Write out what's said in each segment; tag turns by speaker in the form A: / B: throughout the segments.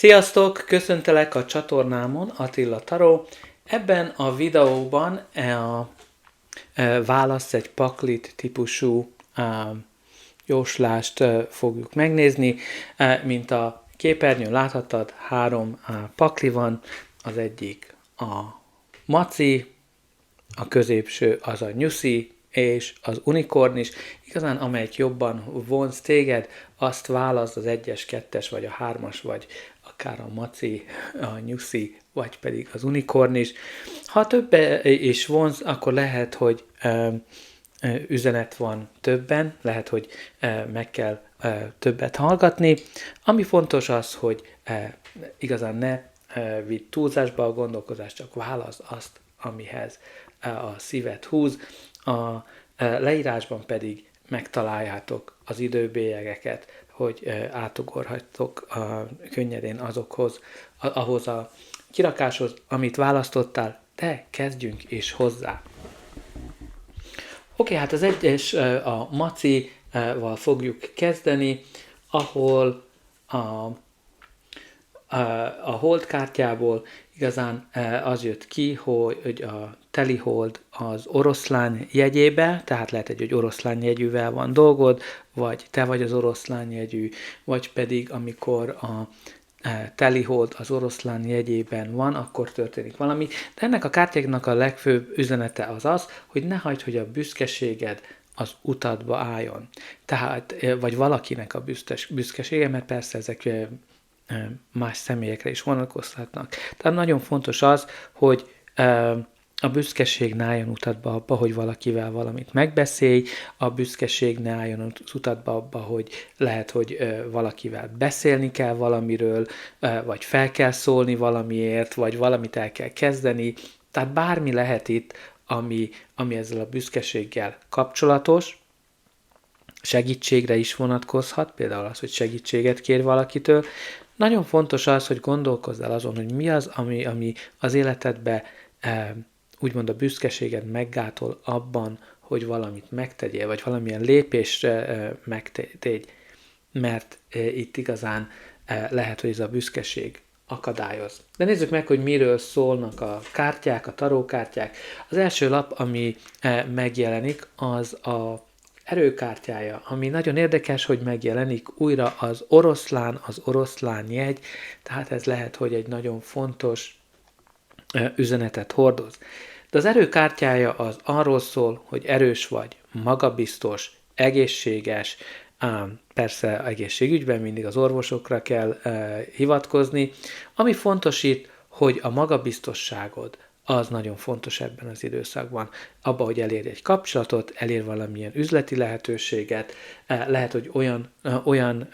A: Sziasztok! Köszöntelek a csatornámon, Attila Taró. Ebben a videóban válasz egy paklit típusú jóslást fogjuk megnézni. Mint a képernyőn láthatod, 3 pakli van. Az egyik a maci, a középső az a nyuszi, és az unikornis. Igazán amelyik jobban vonz téged, azt válaszd, az 1-es, 2-es, vagy a 3-as, vagy akár a maci, a nyuszi, vagy pedig az unikornis. Ha több is vonz, akkor lehet, hogy üzenet van többen, lehet, hogy meg kell többet hallgatni. Ami fontos az, hogy igazán ne vidd túlzásba a gondolkozást, csak válaszd azt, amihez a szívet húz. A leírásban pedig megtaláljátok az időbélyegeket, hogy átugorhattok könnyedén ahhoz a kirakáshoz, amit választottál, de kezdjünk is hozzá. Oké, hát az 1-es a macival fogjuk kezdeni, ahol a hold kártyából igazán az jött ki, hogy a teli hold az oroszlán jegyébe, tehát lehet, hogy oroszlán jegyűvel van dolgod, vagy te vagy az oroszlán jegyű, vagy pedig amikor a teli hold az oroszlán jegyében van, akkor történik valami. De ennek a kártyáknak a legfőbb üzenete az, hogy ne hagyd, hogy a büszkeséged az utadba álljon. Tehát, vagy valakinek a büszkesége, mert persze ezek más személyekre is vonatkozhatnak. Tehát nagyon fontos az, hogy a büszkeség ne álljon utadba abba, hogy valakivel valamit megbeszélj, a büszkeség ne álljon az utadba abba, hogy lehet, hogy valakivel beszélni kell valamiről, vagy fel kell szólni valamiért, vagy valamit el kell kezdeni. Tehát bármi lehet itt, ami ezzel a büszkeséggel kapcsolatos, segítségre is vonatkozhat, például az, hogy segítséget kér valakitől. Nagyon fontos az, hogy gondolkozz el azon, hogy mi az, ami az életedbe úgymond a büszkeséged meggátol abban, hogy valamit megtegyél, vagy valamilyen lépésre megtégy, mert itt igazán lehet, hogy ez a büszkeség akadályoz. De nézzük meg, hogy miről szólnak a kártyák, a tarókártyák. Az első lap, ami megjelenik, az a erőkártyája, ami nagyon érdekes, hogy megjelenik újra az oroszlán jegy, tehát ez lehet, hogy egy nagyon fontos üzenetet hordoz. De az erőkártyája az arról szól, hogy erős vagy, magabiztos, egészséges, persze egészségügyben mindig az orvosokra kell hivatkozni. Ami fontos itt, hogy a magabiztosságod az nagyon fontos ebben az időszakban. Abba, hogy elérj egy kapcsolatot, elér valamilyen üzleti lehetőséget, lehet, hogy olyan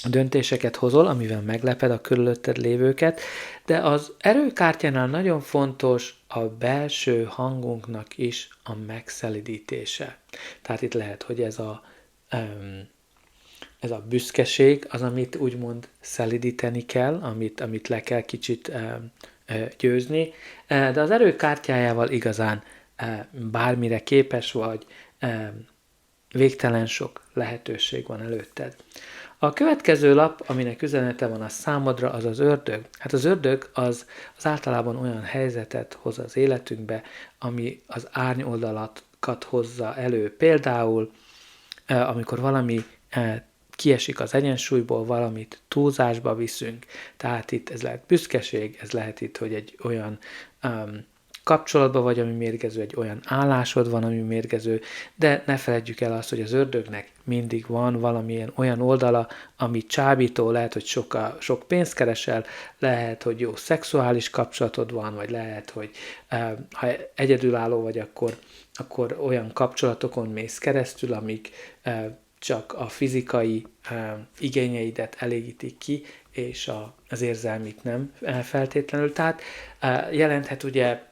A: döntéseket hozol, amivel megleped a körülötted lévőket, de az erőkártyánál nagyon fontos a belső hangunknak is a megszelidítése. Tehát itt lehet, hogy ez a büszkeség az, amit úgymond szelidíteni kell, amit le kell kicsit győzni, de az erőkártyájával igazán bármire képes vagy, végtelen sok lehetőség van előtted. A következő lap, aminek üzenete van a számodra, az az ördög. Hát az ördög az általában olyan helyzetet hoz az életünkbe, ami az árnyoldalakat hozza elő. Például, amikor valami kiesik az egyensúlyból, valamit túlzásba viszünk. Tehát itt ez lehet büszkeség, ez lehet itt, hogy egy olyan kapcsolatban vagy, ami mérgező, egy olyan állásod van, ami mérgező, de ne feledjük el azt, hogy az ördögnek mindig van valamilyen olyan oldala, ami csábító, lehet, hogy sok pénzt keresel, lehet, hogy jó szexuális kapcsolatod van, vagy lehet, hogy ha egyedülálló vagy, akkor olyan kapcsolatokon mész keresztül, amik csak a fizikai igényeidet elégítik ki, és az érzelmit nem feltétlenül. Tehát jelenthet ugye,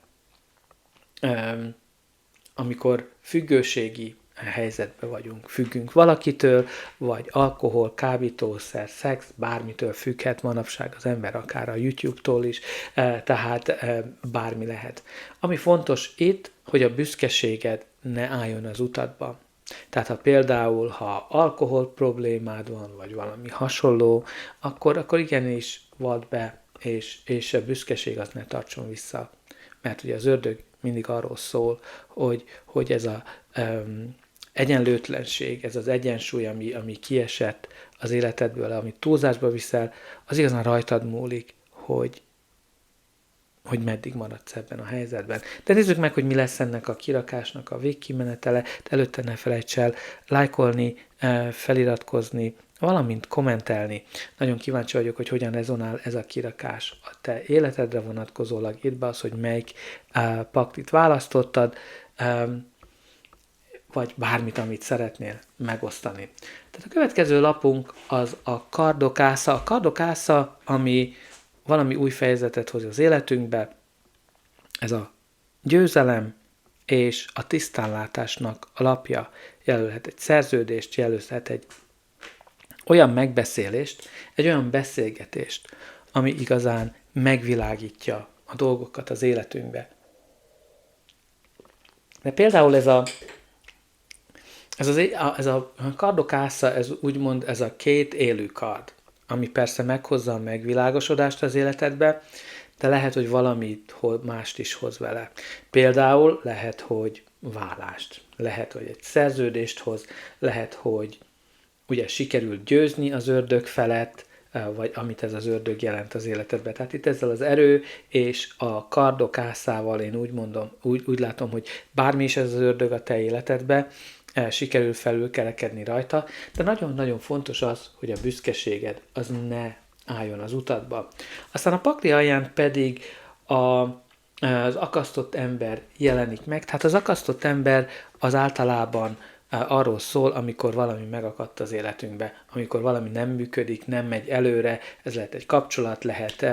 A: amikor függőségi helyzetben vagyunk, függünk valakitől, vagy alkohol, kábítószer, szex, bármitől függhet manapság az ember, akár a YouTube-tól is, tehát bármi lehet. Ami fontos itt, hogy a büszkeséged ne álljon az utadba. Tehát ha alkohol problémád van, vagy valami hasonló, akkor igenis vald be, és a büszkeség az ne tartson vissza. Mert ugye az ördög mindig arról szól, hogy ez a egyenlőtlenség, ez az egyensúly, ami kiesett az életedből, amit túlzásba viszel, az igazán rajtad múlik, hogy meddig maradsz ebben a helyzetben. De nézzük meg, hogy mi lesz ennek a kirakásnak a végkimenetele, de előtte ne felejts el lájkolni, feliratkozni, valamint kommentelni. Nagyon kíváncsi vagyok, hogy hogyan rezonál ez a kirakás a te életedre vonatkozólag. Írd be az, hogy melyik paklit választottad, vagy bármit, amit szeretnél megosztani. Tehát a következő lapunk az a kardokásza. A kardokásza, ami valami új fejezetet hoz az életünkbe, ez a győzelem és a tisztánlátásnak alapja. Jelölhet egy szerződést, jelölhet egy olyan megbeszélést, egy olyan beszélgetést, ami igazán megvilágítja a dolgokat az életünkbe. De például ez a kardokásza, ez úgymond ez a két élő kard, ami persze meghozza a megvilágosodást az életedbe, de lehet, hogy valamit mást is hoz vele. Például lehet, hogy vállást, lehet, hogy egy szerződést hoz, lehet, hogy ugye sikerült győzni az ördög felett, vagy amit ez az ördög jelent az életedbe. Tehát itt ezzel az erő és a kardokászával én úgy mondom, úgy látom, hogy bármi is ez az ördög a te életedbe, sikerül felülkerekedni rajta, de nagyon-nagyon fontos az, hogy a büszkeséged az ne álljon az utadba. Aztán a pakli alján pedig az akasztott ember jelenik meg. Tehát az akasztott ember az általában arról szól, amikor valami megakadt az életünkbe, amikor valami nem működik, nem megy előre, ez lehet egy kapcsolat, lehet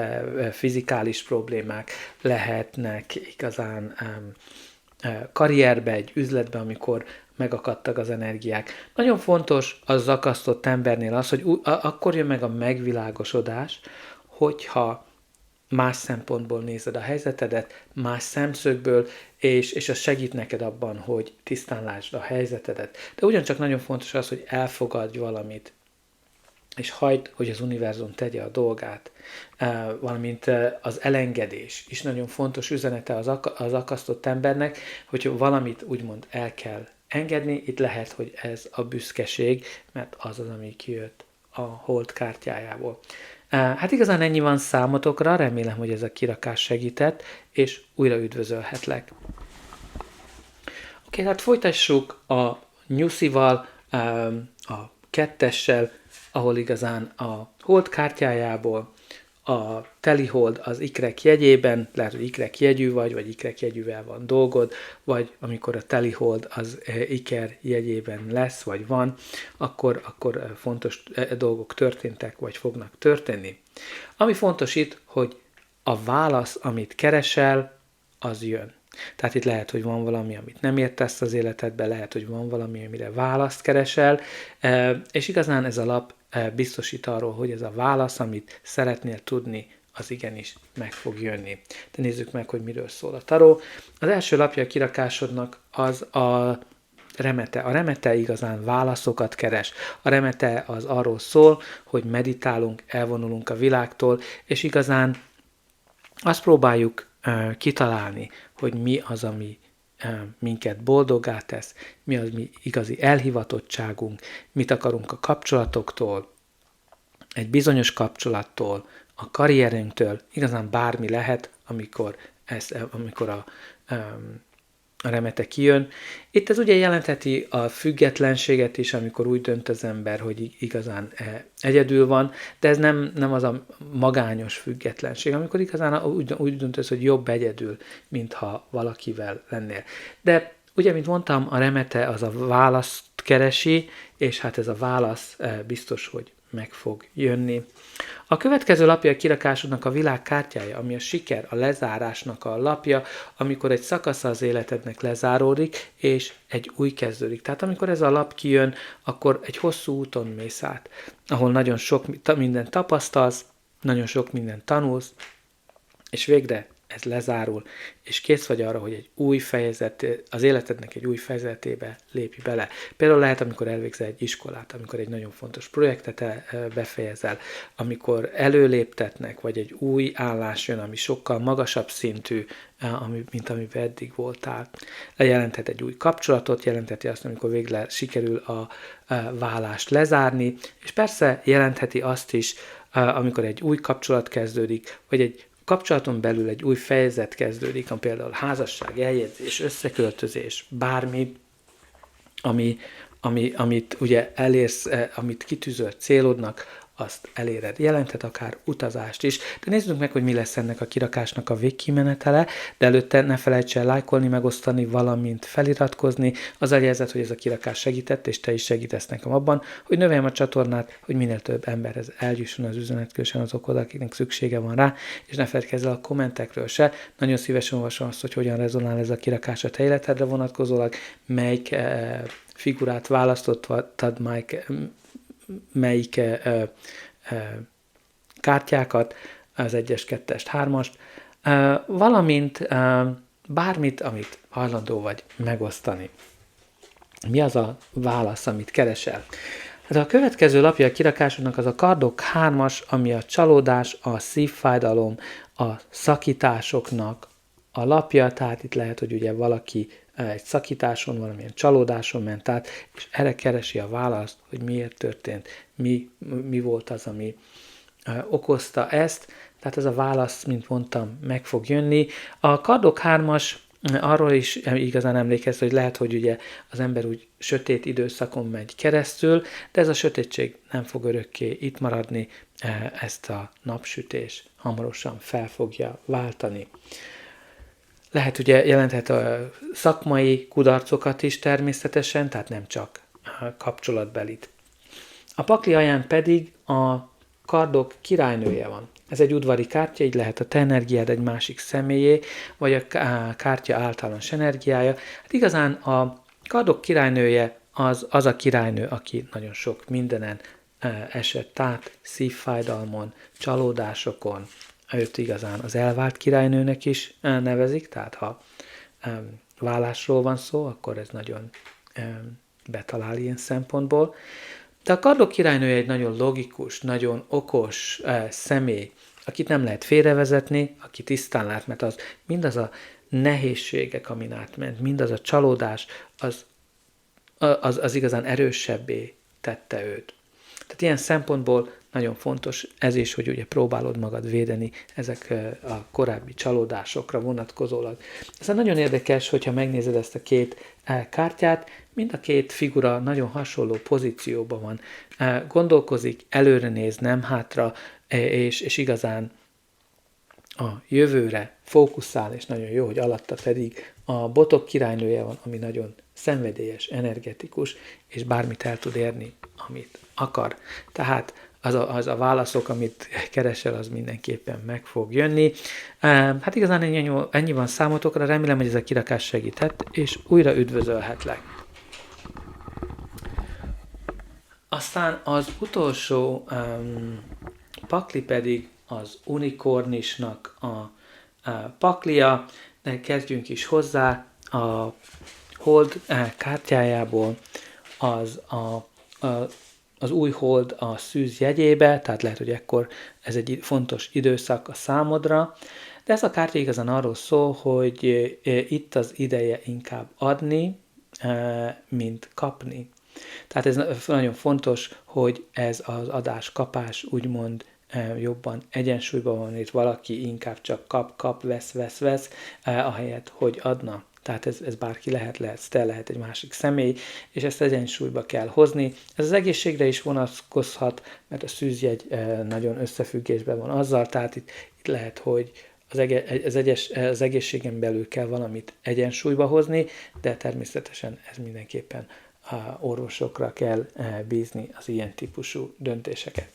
A: fizikális problémák, lehetnek igazán karrierbe, egy üzletbe, amikor megakadtak az energiák. Nagyon fontos az akasztott embernél az, hogy akkor jön meg a megvilágosodás, hogyha más szempontból nézed a helyzetedet, más szemszögből, és az segít neked abban, hogy tisztán lásd a helyzetedet. De ugyancsak nagyon fontos az, hogy elfogadj valamit, és hagyd, hogy az univerzum tegye a dolgát, valamint az elengedés is nagyon fontos üzenete az akasztott embernek, hogy valamit úgymond el kell engedni, itt lehet, hogy ez a büszkeség, mert az az, ami kijött a hold kártyájából. Hát igazán ennyi van számotokra, remélem, hogy ez a kirakás segített, és újra üdvözölhetlek. Oké, hát folytassuk a nyuszival, a kettessel, ahol igazán a hold kártyájából a teli hold az ikrek jegyében, lehet, hogy ikrek jegyű vagy ikrek jegyűvel van dolgod, vagy amikor a teli hold az iker jegyében lesz, vagy van, akkor fontos dolgok történtek, vagy fognak történni. Ami fontos itt, hogy a válasz, amit keresel, az jön. Tehát itt lehet, hogy van valami, amit nem értesz az életedben, lehet, hogy van valami, amire választ keresel, és igazán ez a lap biztosít arról, hogy ez a válasz, amit szeretnél tudni, az igenis meg fog jönni. De nézzük meg, hogy miről szól a taró. Az első lapja a kirakásodnak az a remete. A remete igazán válaszokat keres. A remete az arról szól, hogy meditálunk, elvonulunk a világtól, és igazán azt próbáljuk kitalálni, hogy mi az, ami minket boldoggá tesz, mi az mi igazi elhivatottságunk, mit akarunk a kapcsolatoktól, egy bizonyos kapcsolattól, a karrierünktől, igazán bármi lehet, amikor a remete kijön. Itt ez ugye jelentheti a függetlenséget is, amikor úgy dönt az ember, hogy igazán egyedül van, de ez nem az a magányos függetlenség, amikor igazán úgy döntesz, hogy jobb egyedül, mintha valakivel lennél. De ugye, mint mondtam, a remete az a választ keresi, és hát ez a válasz biztos, hogy meg fog jönni. A következő lapja a kirakásodnak a világ kártyája, ami a siker, a lezárásnak a lapja, amikor egy szakasza az életednek lezáródik, és egy új kezdődik. Tehát amikor ez a lap kijön, akkor egy hosszú úton mész át, ahol nagyon sok mindent tapasztalsz, nagyon sok mindent tanulsz, és végre ez lezárul, és kész vagy arra, hogy egy új fejezet, az életednek egy új fejezetébe lépj bele. Például lehet, amikor elvégzel egy iskolát, amikor egy nagyon fontos projektet befejezel, amikor előléptetnek, vagy egy új állás jön, ami sokkal magasabb szintű, mint amiben eddig voltál. Jelenthet egy új kapcsolatot, jelentheti azt, amikor végre sikerül a válást lezárni, és persze jelentheti azt is, amikor egy új kapcsolat kezdődik, vagy egy kapcsolaton belül egy új fejezet kezdődik, például házasság, eljegyzés, összeköltözés, bármi, amit ugye elérsz, amit kitűzött célodnak, azt eléred. Jelenthet akár utazást is. De nézzük meg, hogy mi lesz ennek a kirakásnak a végkimenetele, de előtte ne felejts el lájkolni, megosztani, valamint feliratkozni. Az a jelzet, hogy ez a kirakás segített, és te is segítesz nekem abban, hogy növeljem a csatornát, hogy minél több emberhez eljusson az üzenet, különösen azokhoz, akiknek szüksége van rá, és ne feledkezz el a kommentekről se. Nagyon szívesen olvasom azt, hogy hogyan rezonál ez a kirakás a te életedre vonatkozólag, melyik figurát választottad, melyik kártyákat, az 1-es, 2-est, 3-ast, valamint bármit, amit hajlandó vagy megosztani. Mi az a válasz, amit keresel? Ez a következő lapja a kirakásodnak az a kardok 3-as, ami a csalódás, a szívfájdalom, a szakításoknak a lapja, tehát itt lehet, hogy ugye valaki egy szakításon, valamilyen csalódáson ment át, és erre keresi a választ, hogy miért történt, mi volt az, ami okozta ezt. Tehát ez a válasz, mint mondtam, meg fog jönni. A kardok 3-as arról is igazán emlékezz, hogy lehet, hogy ugye az ember úgy sötét időszakon megy keresztül, de ez a sötétség nem fog örökké itt maradni, ezt a napsütés hamarosan fel fogja váltani. Lehet ugye jelenthet a szakmai kudarcokat is természetesen, tehát nem csak kapcsolatbelit. A pakli alján pedig a kardok királynője van. Ez egy udvari kártya, így lehet a te energiád egy másik személyé, vagy a kártya általános energiája. Hát igazán a kardok királynője az a királynő, aki nagyon sok mindenen esett át, szívfájdalmon, csalódásokon. Őt igazán az elvált királynőnek is nevezik, tehát ha válásról van szó, akkor ez nagyon betalál ilyen szempontból. De a kardok királynője egy nagyon logikus, nagyon okos személy, akit nem lehet félrevezetni, aki tisztán lát, mert mindaz a nehézségek, amin átment, mindaz a csalódás, az igazán erősebbé tette őt. Tehát ilyen szempontból nagyon fontos ez is, hogy ugye próbálod magad védeni ezek a korábbi csalódásokra vonatkozólag. Ez nagyon érdekes, hogyha megnézed ezt a két kártyát, mind a két figura nagyon hasonló pozícióban van. Gondolkozik, előre néz, nem hátra, és igazán a jövőre fókuszál, és nagyon jó, hogy alatta pedig a botok királynője van, ami nagyon szenvedélyes, energetikus, és bármit el tud érni, amit akar. Tehát az a válaszok, amit keresel, az mindenképpen meg fog jönni. Hát igazán ennyi van számotokra, remélem, hogy ez a kirakás segített, és újra üdvözölhetlek. Aztán az utolsó pakli pedig az unikornisnak a paklia, de kezdjünk is hozzá. A hold kártyájából az új hold a szűz jegyébe, tehát lehet, hogy ekkor ez egy fontos időszak a számodra, de ez a kártya igazán arról szól, hogy itt az ideje inkább adni, mint kapni. Tehát ez nagyon fontos, hogy ez az adás-kapás úgymond jobban egyensúlyban van, itt valaki inkább csak kap, vesz, ahelyett, hogy adna. Tehát ez bárki lehet te, lehet egy másik személy, és ezt egyensúlyba kell hozni. Ez az egészségre is vonatkozhat, mert a szűzjegy nagyon összefüggésben van azzal, tehát itt lehet, hogy az egészségen belül kell valamit egyensúlyba hozni, de természetesen ez mindenképpen orvosokra kell bízni az ilyen típusú döntéseket.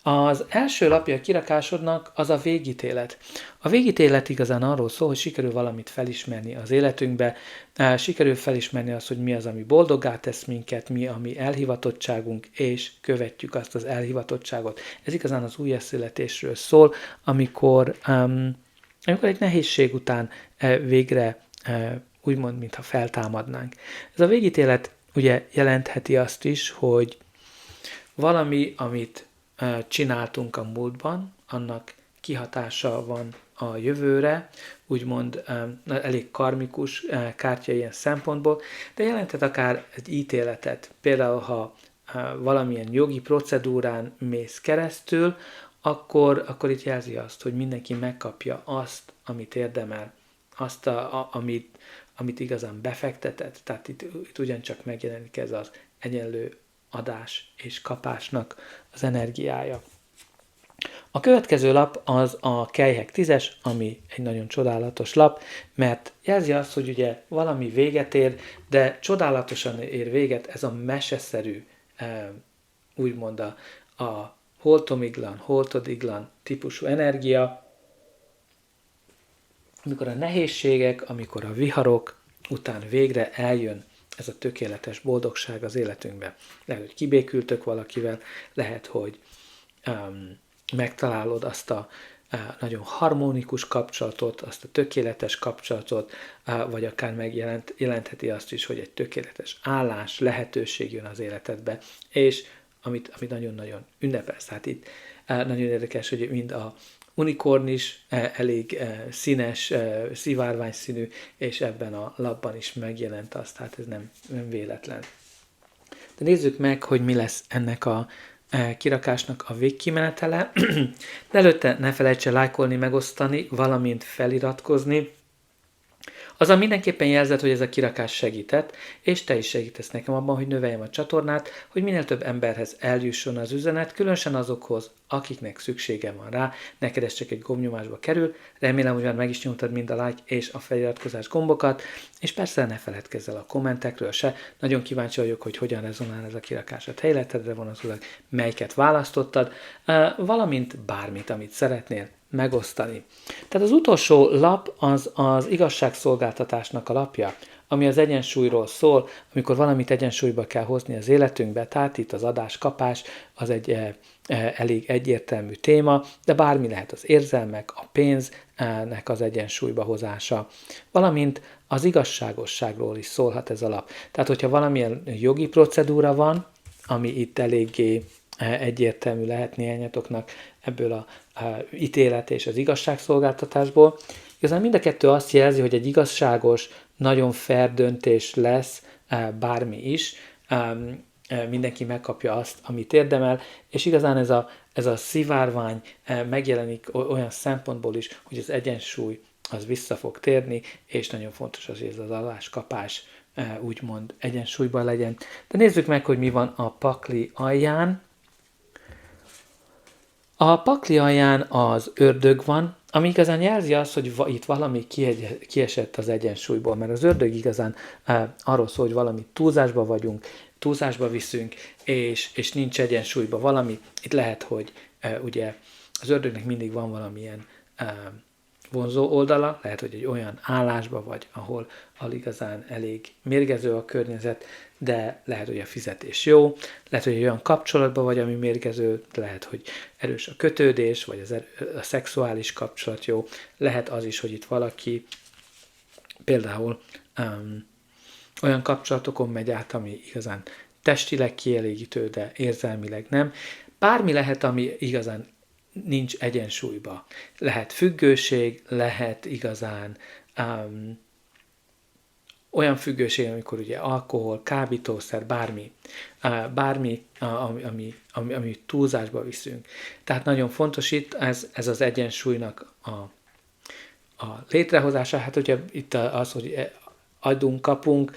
A: Az első lapja a kirakásodnak az a végítélet. A végítélet igazán arról szól, hogy sikerül valamit felismerni az életünkbe, sikerül felismerni azt, hogy mi az, ami boldoggá tesz minket, mi a mi elhivatottságunk, és követjük azt az elhivatottságot. Ez igazán az újjászületésről szól, amikor amikor egy nehézség után végre úgymond, mintha feltámadnánk. Ez a végítélet ugye jelentheti azt is, hogy valami, amit csináltunk a múltban, annak kihatása van a jövőre, úgymond elég karmikus kártya ilyen szempontból, de jelenthet akár egy ítéletet. Például, ha valamilyen jogi procedúrán mész keresztül, akkor itt jelzi azt, hogy mindenki megkapja azt, amit érdemel, azt, amit igazán befektetett. Tehát itt ugyancsak megjelenik ez az egyenlő adás és kapásnak az energiája. A következő lap az a Kelyhek 10-es, ami egy nagyon csodálatos lap, mert jelzi azt, hogy ugye valami véget ér, de csodálatosan ér véget ez a meseszerű, úgymond a holtomiglan, holtodiglan típusú energia, amikor a nehézségek, amikor a viharok után végre eljön ez a tökéletes boldogság az életünkbe. Lehet, hogy kibékültök valakivel, lehet, hogy megtalálod azt a nagyon harmonikus kapcsolatot, azt a tökéletes kapcsolatot, vagy akár megjelentheti azt is, hogy egy tökéletes állás, lehetőség jön az életedbe, és amit nagyon-nagyon ünnepelsz. Hát itt nagyon érdekes, hogy mind a unikorn is elég színes, szivárvány színű, és ebben a lapban is megjelent azt, hát ez nem véletlen. De nézzük meg, hogy mi lesz ennek a kirakásnak a végkimenetele. De előtte ne felejts el lájkolni, megosztani, valamint feliratkozni. Azzal mindenképpen jelzed, hogy ez a kirakás segített, és te is segítesz nekem abban, hogy növeljem a csatornát, hogy minél több emberhez eljusson az üzenet, különösen azokhoz, akiknek szüksége van rá. Neked ez csak egy gombnyomásba kerül. Remélem, hogy már meg is nyomtad mind a like és a feliratkozás gombokat, és persze ne feledkezz el a kommentekről se. Nagyon kíváncsi vagyok, hogy hogyan rezonál ez a kirakás a te életedre vonatkozólag, melyiket választottad, valamint bármit, amit szeretnél megosztani. Tehát az utolsó lap az igazságszolgáltatásnak a lapja, ami az egyensúlyról szól, amikor valamit egyensúlyba kell hozni az életünkbe, tehát itt az adás-kapás az egy elég egyértelmű téma, de bármi lehet az érzelmek, a pénznek az egyensúlyba hozása, valamint az igazságosságról is szólhat ez a lap. Tehát, hogyha valamilyen jogi procedúra van, ami itt eléggé egyértelmű lehet néhányatoknak ebből a ítélet és az igazságszolgáltatásból. Igazán mind a kettő azt jelzi, hogy egy igazságos, nagyon fair döntés lesz bármi is, mindenki megkapja azt, amit érdemel, és igazán ez a szivárvány megjelenik olyan szempontból is, hogy az egyensúly az vissza fog térni, és nagyon fontos az, hogy ez az adás-kapás úgymond egyensúlyban legyen. De nézzük meg, hogy mi van a pakli alján. A pakli alján az ördög van, ami igazán jelzi azt, hogy itt valami kiesett az egyensúlyból, mert az ördög igazán arról szól, hogy valami túlzásba vagyunk, túlzásba viszünk, és nincs egyensúlyban valami. Itt lehet, hogy ugye az ördögnek mindig van valamilyen vonzó oldala, lehet, hogy egy olyan állásba vagy, ahol igazán elég mérgező a környezet, de lehet, hogy a fizetés jó, lehet, hogy egy olyan kapcsolatban vagy, ami mérgező, lehet, hogy erős a kötődés, vagy a szexuális kapcsolat jó, lehet az is, hogy itt valaki például olyan kapcsolatokon megy át, ami igazán testileg kielégítő, de érzelmileg nem. Bármi lehet, ami igazán nincs egyensúlyba. Lehet függőség, lehet igazán olyan függőség, amikor ugye alkohol, kábítószer, bármi, ami túlzásba viszünk. Tehát nagyon fontos itt ez az egyensúlynak a létrehozása. Hát ugye itt az, hogy adunk, kapunk,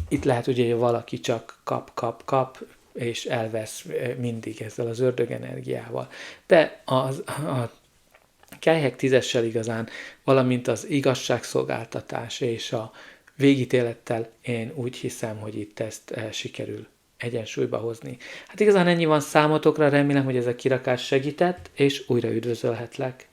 A: itt lehet ugye, hogy valaki csak kap, és elvesz mindig ezzel az ördög energiával. De a Kelyhek 10-essel igazán, valamint az igazságszolgáltatás és a végítélettel én úgy hiszem, hogy itt ezt sikerül egyensúlyba hozni. Hát igazán ennyi van számotokra, remélem, hogy ez a kirakás segített, és újra üdvözölhetlek.